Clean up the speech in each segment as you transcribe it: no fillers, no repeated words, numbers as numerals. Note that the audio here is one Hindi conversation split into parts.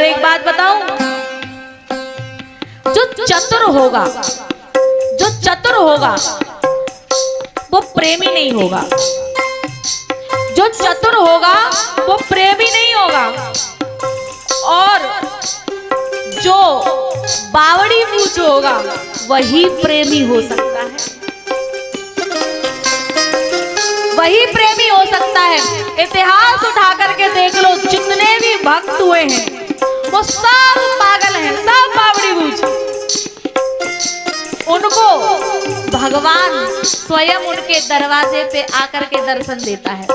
एक बात बताऊं, जो चतुर होगा वो प्रेमी नहीं होगा। जो चतुर होगा वो प्रेमी नहीं होगा, और जो बावड़ी मूछ होगा वही प्रेमी हो सकता है, वही प्रेमी हो सकता है। इतिहास उठा करके देख लो, जितने भी भक्त हुए हैं वो सब पागल हैं, सब बावड़ी मूछ। उनको भगवान स्वयं उनके दरवाजे पे आकर के दर्शन देता है,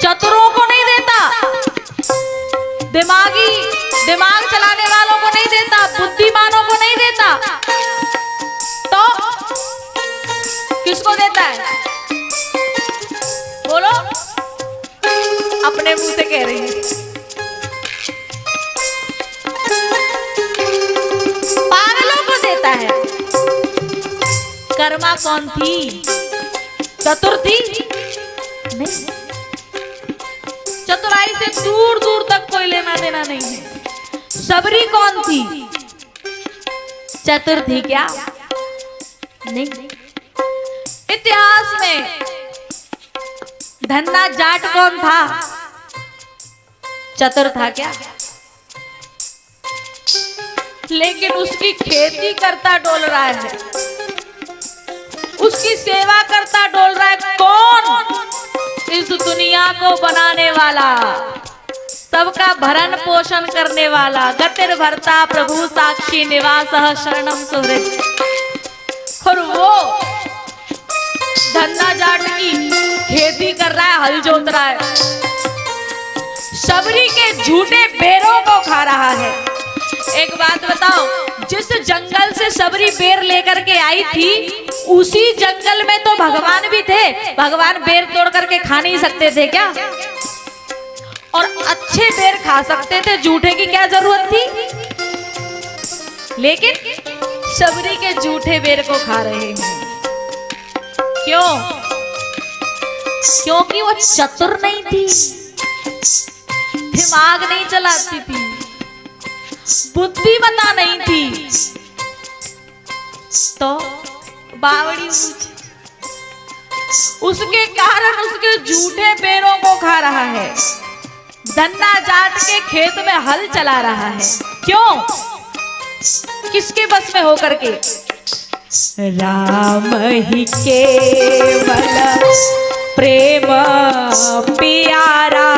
चतुरों को नहीं देता, दिमाग चलाने वालों को नहीं देता, बुद्धिमानों को नहीं देता, तो किसको देता है? बोलो, अपने मुंह से कह रही है। पागलों को देता है। कर्मा कौन थी? चतुर थी? नहीं, चतुराई से दूर दूर तक कोई लेना देना नहीं है। सबरी कौन थी? चतुर थी क्या? नहीं। इतिहास में धन्ना जाट कौन था? चतुर था क्या? लेकिन उसकी खेती करता डोल रहा है, उसकी सेवा करता डोल रहा है कौन? इस दुनिया को बनाने वाला, सबका भरण पोषण करने वाला, गतिर भरता प्रभु साक्षी निवासः शरणम सुहृद। और वो धन्ना जाट की खेती कर रहा है, हल जोत रहा है, सबरी के झूठे बेरों को खा रहा है। एक बात बताओ, जिस जंगल से सबरी बेर लेकर के आई थी, उसी जंगल में तो भगवान भी थे। भगवान बेर तोड़ करके खा नहीं सकते थे क्या? और अच्छे बेर खा सकते थे, झूठे की क्या जरूरत थी? लेकिन सबरी के झूठे बेर को खा रहे हैं। क्यों? क्योंकि वो चतुर नहीं थी, दिमाग नहीं चलाती थी, बुद्धिमता नहीं थी, तो बावड़ी मूछ। उसके कारण उसके झूठे बेरों को खा रहा है, धन्ना जाट के खेत में हल चला रहा है। क्यों? किसके बस में होकर के? राम ही केवल प्रेम प्यारा,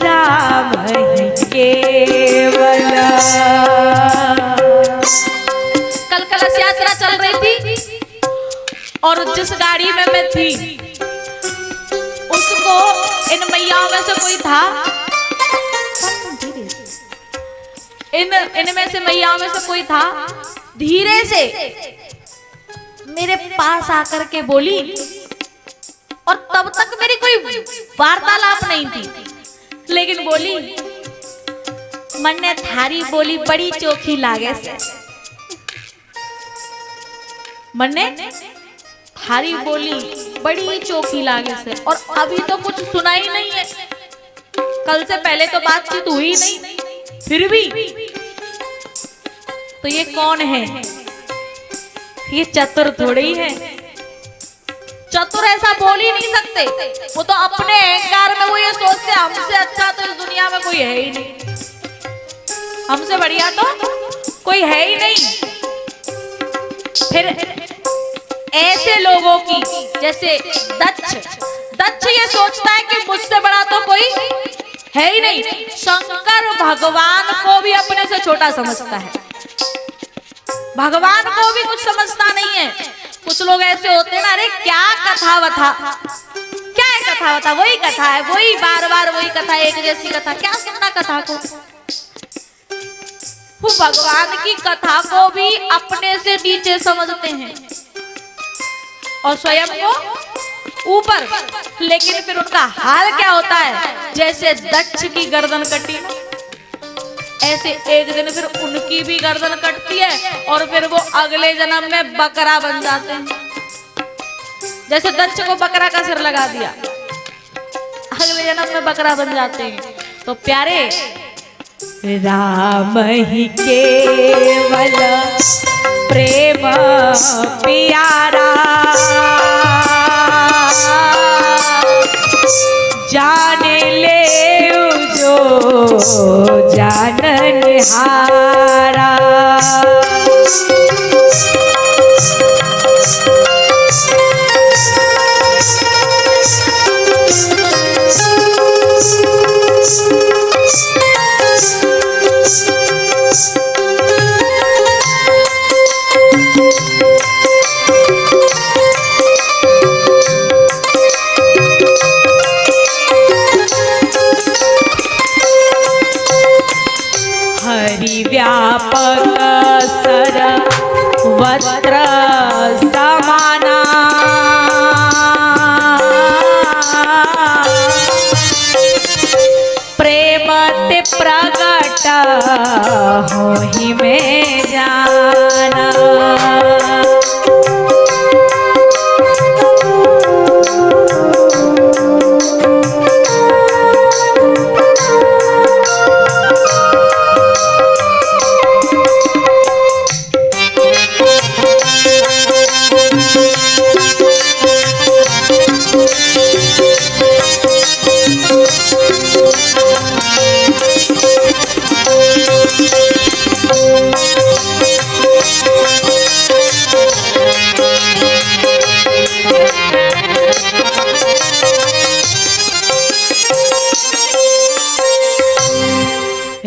राम ही केवल। कल कलश यात्रा चल रही थी, और जिस गाड़ी में मैं थी उसको इन मैयाओं में से कोई था, इनमें से मैयाओं में से कोई था, धीरे से मेरे पास आकर के बोली, और तब तक मेरी कोई वार्तालाप नहीं थी, लेकिन बोली, मन ने थारी बोली बड़ी चोखी लागे से। मन ने थारी बोली बड़ी चोखी लागे से, और अभी तो कुछ सुना ही नहीं है, कल से पहले तो बातचीत हुई नहीं, फिर भी तो ये कौन है? ये चतुर थोड़ी ही है। चतुर ऐसा बोल ही नहीं सकते, वो तो अपने अहंकार में वो ये सोचते हमसे अच्छा तो इस दुनिया में कोई है ही नहीं, हमसे बढ़िया तो कोई है ही नहीं। फिर ऐसे लोगों की, जैसे दक्ष ये सोचता है कि मुझसे बड़ा तो कोई है ही नहीं। शंकर भगवान को भी अपने से छोटा समझता है, भगवान को भी कुछ समझता नहीं है। कुछ लोग ऐसे होते हैं ना, अरे क्या कथा वथा, क्या है कथा वथा? वही कथा है, वही बार बार वही कथा, एक जैसी कथा, क्या सुनना कथा को? वो भगवान की कथा को भी अपने से नीचे समझते हैं और स्वयं को ऊपर। लेकिन फिर उनका हाल क्या होता है? जैसे दक्ष की गर्दन कटी, ऐसे एक दिन फिर उनकी भी गर्दन कटती है और फिर वो अगले जन्म में बकरा बन जाते हैं। जैसे दक्ष को बकरा का सिर लगा दिया, अगले जन्म में बकरा बन जाते हैं। तो प्यारे राम ही केवल प्रेम प्यारा, जाने ले जो जाननहारा। व्यापक सर्वत्र समाना, प्रेम ते प्रगट होहि में जाना।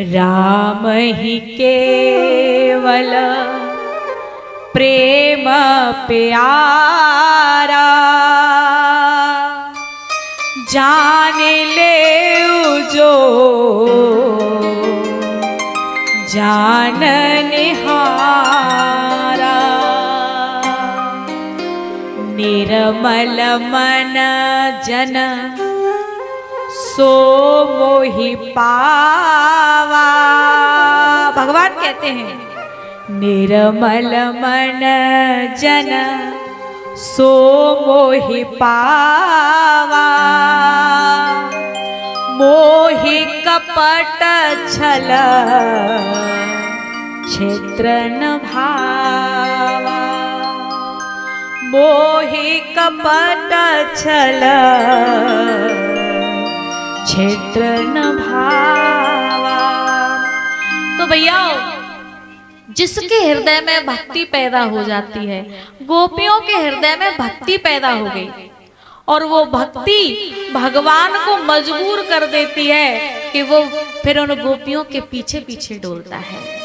राम ही केवल प्रेम प्यारा, जाने ले जो जाननहारा। निर्मल मन जन सो मोहि पावा, भगवान कहते हैं निर्मल मन जन सो मोहि पावा, मोहि कपट छल क्षेत्र न भावा, मोहि कपट छल क्षेत्र न भावा। तो भैया जिसके हृदय में भक्ति पैदा हो जाती है, गोपियों के हृदय में भक्ति पैदा हो गई और वो भक्ति भगवान को मजबूर कर देती है कि वो फिर उन गोपियों के पीछे पीछे डोलता है।